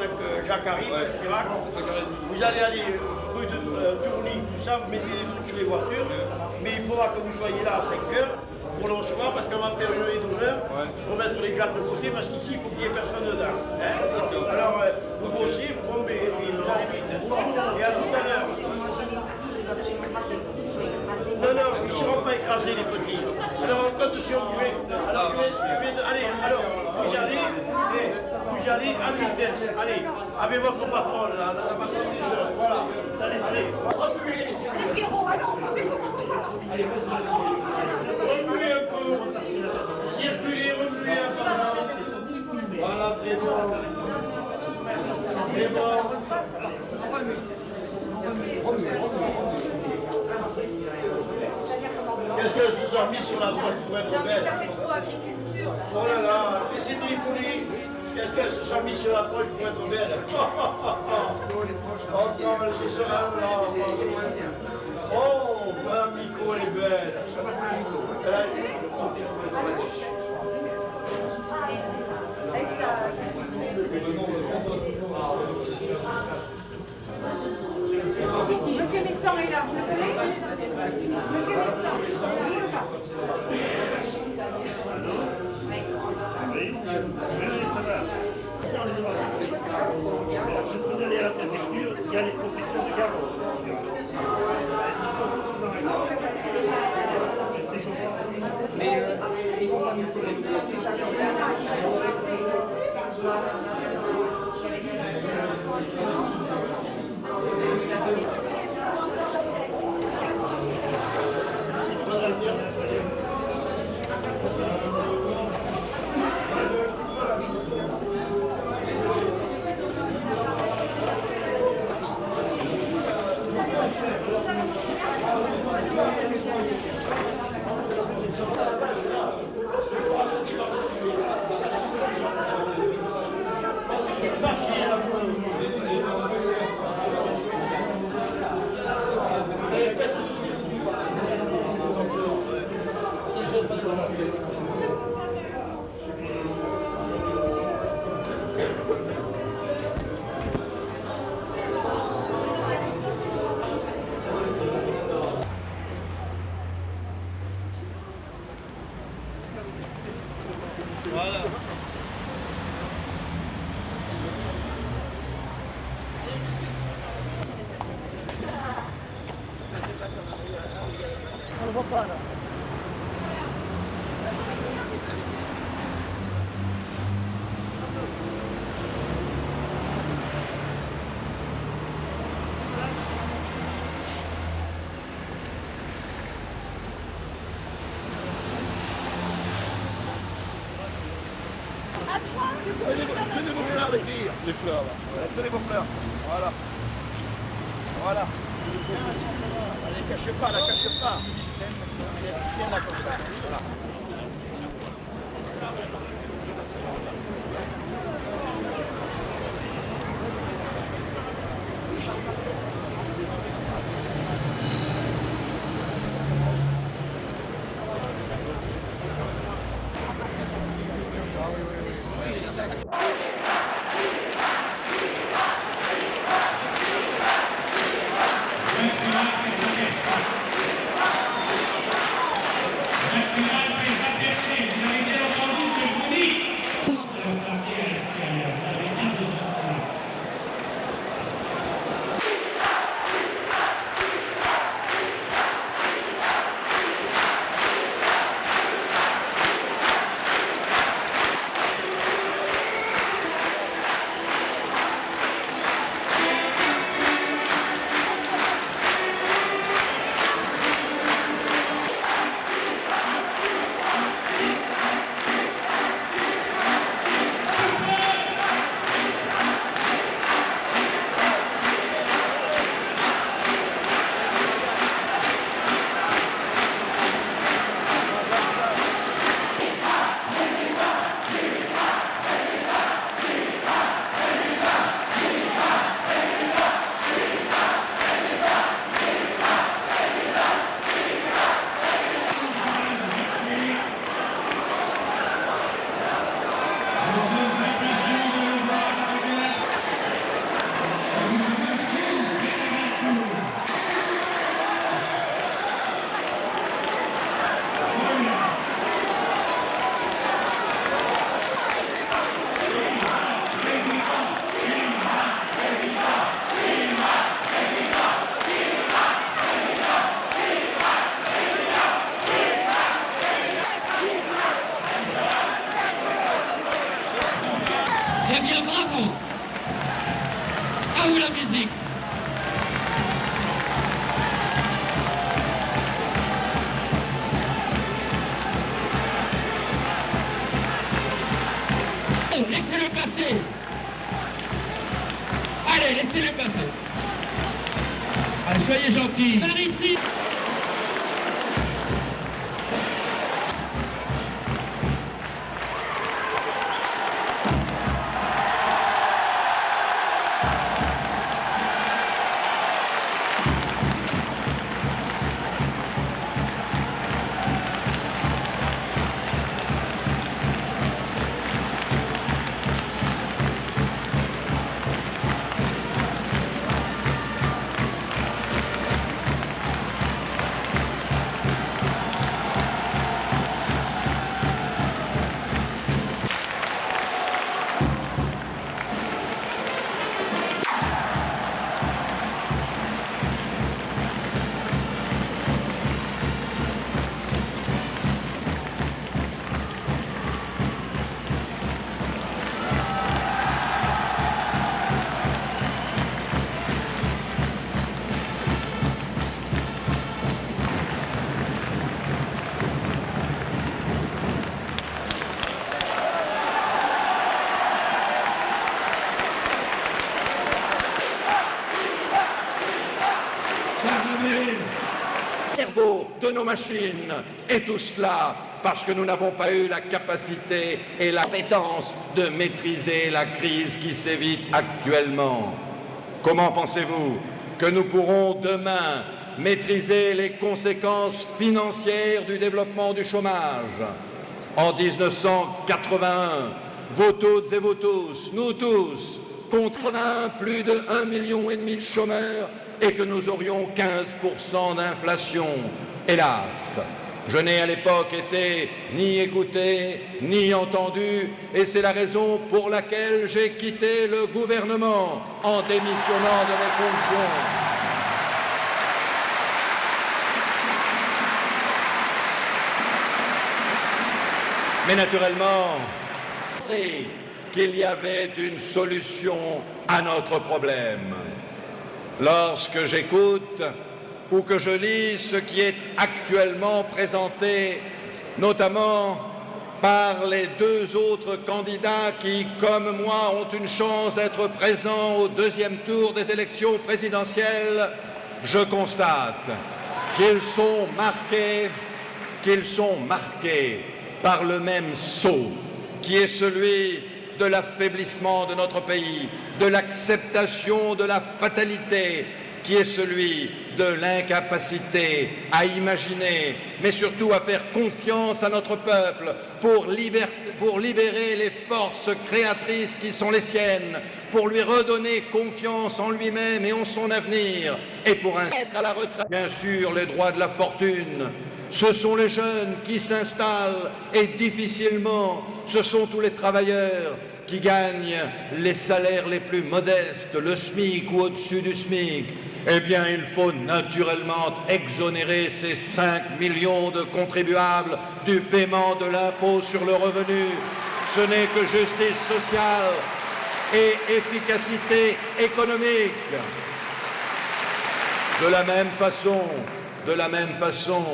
avec Jacques arrive, Chirac. Vous allez aller rue de Tourny, tout ça, vous mettez des trucs sur les voitures, mais il faudra que vous soyez là à 5 heures pour le recevoir parce qu'on va faire une haie d'honneur pour mettre les cartes de côté parce qu'ici il faut qu'il n'y ait personne dedans. Hein. Alors vous bossez, vous tombez et puis vous allez vite. Et à tout à l'heure. Non, non, ils ne seront pas écrasés les petits. Alors attention, alors, allez, alors, vous y allez à vitesse. Allez, avec votre patronne là, la patronne des heures, voilà, ça laissez. Remuez. Allez, remuez un peu. Circulez, remuez un peu. Voilà, c'est bon. C'est bon. Qu'est-ce qu'elles se sont mis sur la droite pour être belle? Ça fait trop agriculture. Oh là là, mais c'est téléphoné. Qu'est-ce qu'elles se sont mis sur la poche pour être belle? Oh non, c'est ça là. Oh, ma Miko, elle est belle. Avec ça. Monsieur Messan est là, vous le connaissez? Monsieur Messan, vous le pas? Vous allez à la préfecture, il y a les professions de garde. C'est comme ça. Mais ils vont pas nous Voilà. On ne voit pas là. Tenez vos fleurs, les filles. Les fleurs, là. Tenez vos fleurs. Voilà. Voilà. Allez, cachez pas, la cachez pas. Tiens là comme ça. Voilà. Nacional Pesa Terceiro, na Liderança Augusto, Bonito. Eh bien, bravo. À vous la musique. Oh, laissez-le passer. Allez, laissez-le passer. Allez, soyez gentils. Par ici. Cerveau de nos machines, et tout cela parce que nous n'avons pas eu la capacité et la compétence de maîtriser la crise qui sévit actuellement. Comment pensez-vous que nous pourrons demain maîtriser les conséquences financières du développement du chômage? En 1981, vous toutes et vous tous, nous tous, contre plus de 1,5 million de chômeurs, et que nous aurions 15% d'inflation. Hélas, je n'ai à l'époque été ni écouté, ni entendu, et c'est la raison pour laquelle j'ai quitté le gouvernement en démissionnant de mes fonctions. Mais naturellement, qu'il y avait une solution à notre problème. Lorsque j'écoute ou que je lis ce qui est actuellement présenté, notamment par les deux autres candidats qui, comme moi, ont une chance d'être présents au deuxième tour des élections présidentielles, je constate qu'ils sont marqués par le même sceau, qui est celui de l'affaiblissement de notre pays, de l'acceptation de la fatalité, qui est celui de l'incapacité à imaginer, mais surtout à faire confiance à notre peuple pour libérer les forces créatrices qui sont les siennes, pour lui redonner confiance en lui-même et en son avenir, et pour être à la retraite. Bien sûr, les droits de la fortune, ce sont les jeunes qui s'installent, et difficilement, ce sont tous les travailleurs qui gagnent les salaires les plus modestes, le SMIC ou au-dessus du SMIC. Eh bien, il faut naturellement exonérer ces 5 millions de contribuables du paiement de l'impôt sur le revenu. Ce n'est que justice sociale et efficacité économique. De la même façon,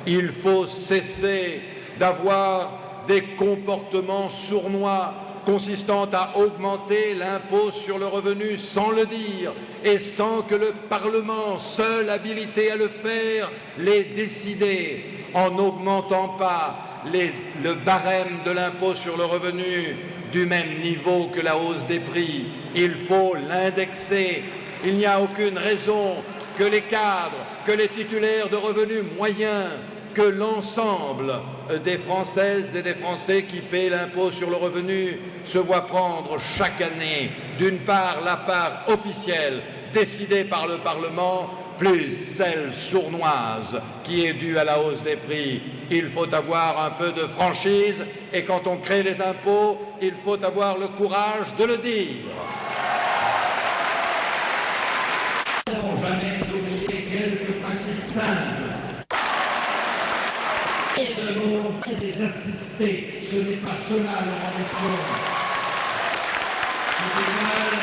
il faut cesser d'avoir des comportements sournois consistant à augmenter l'impôt sur le revenu sans le dire et sans que le Parlement, seul habilité à le faire, l'ait décidé, en n'augmentant pas le barème de l'impôt sur le revenu du même niveau que la hausse des prix. Il faut l'indexer. Il n'y a aucune raison que les cadres, que les titulaires de revenus moyens, que l'ensemble des Françaises et des Français qui paient l'impôt sur le revenu se voient prendre chaque année, d'une part, la part officielle décidée par le Parlement, plus celle sournoise qui est due à la hausse des prix. Il faut avoir un peu de franchise et quand on crée les impôts, il faut avoir le courage de le dire. Jamais oublier quelques principes simples. Et de mots et des assistés, ce n'est pas cela leur ambition. principal,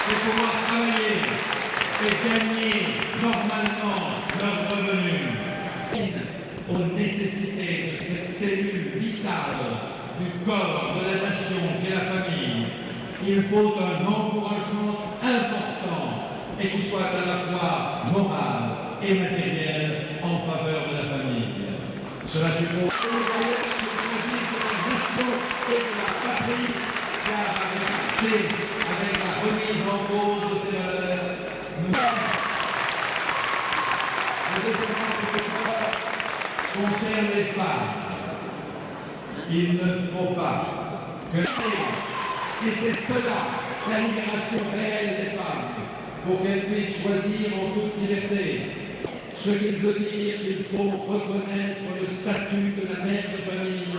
c'est pouvoir travailler et gagner normalement leurs revenus. Aux nécessités de cette cellule vitale du corps de la nation qu'est la famille, il faut un encouragement important et qui soit à la fois moral et matériel en faveur de la famille. Cela suppose qu'il s'agisse de la nation et de la patrie, car avec la remise en cause de ces valeurs, le deuxième concerne les femmes. Il ne faut pas que et c'est cela la libération réelle des femmes, pour qu'elles puissent choisir en toute liberté. Ce qu'il veut dire qu'il faut reconnaître le statut de la mère de famille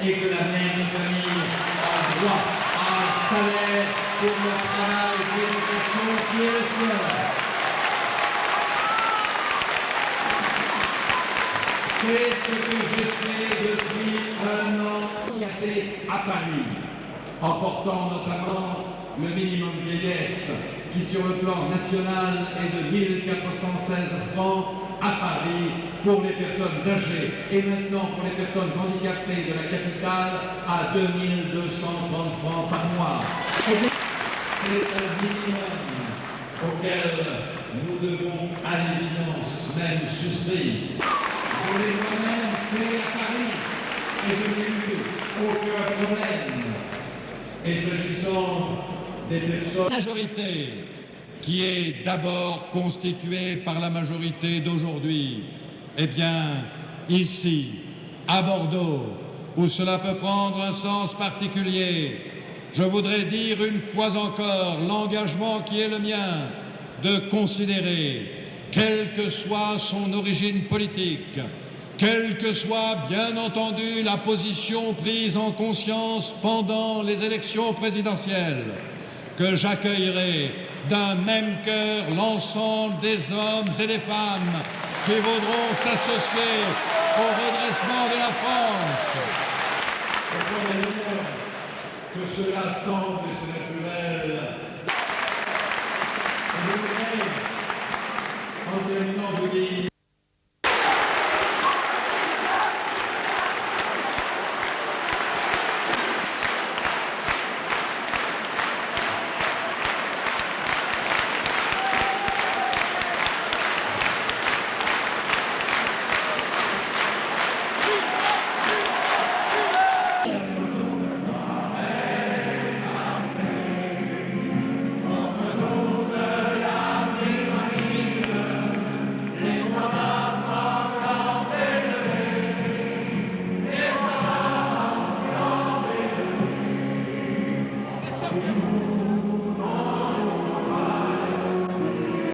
et que la mère de famille a droit à un salaire pour le travail d'éducation qui est le sien. C'est ce que j'ai fait depuis un an à Paris, en portant notamment le minimum vieillesse qui sur le plan national est de 1416 francs à Paris pour les personnes âgées et maintenant pour les personnes handicapées de la capitale à 2230 francs par mois. C'est un minimum auquel nous devons à l'évidence même souscrire. Je l'ai moi-même fait à Paris et je n'ai eu aucun problème. Et s'agissant des personnes... La majorité, qui est d'abord constituée par la majorité d'aujourd'hui, eh bien, ici, à Bordeaux, où cela peut prendre un sens particulier, je voudrais dire une fois encore l'engagement qui est le mien de considérer, quelle que soit son origine politique, quelle que soit bien entendu la position prise en conscience pendant les élections présidentielles, que j'accueillerai d'un même cœur l'ensemble des hommes et des femmes qui voudront s'associer au redressement de la France. Que cela semble, et c'est naturel, je voudrais, en terminant, vous dire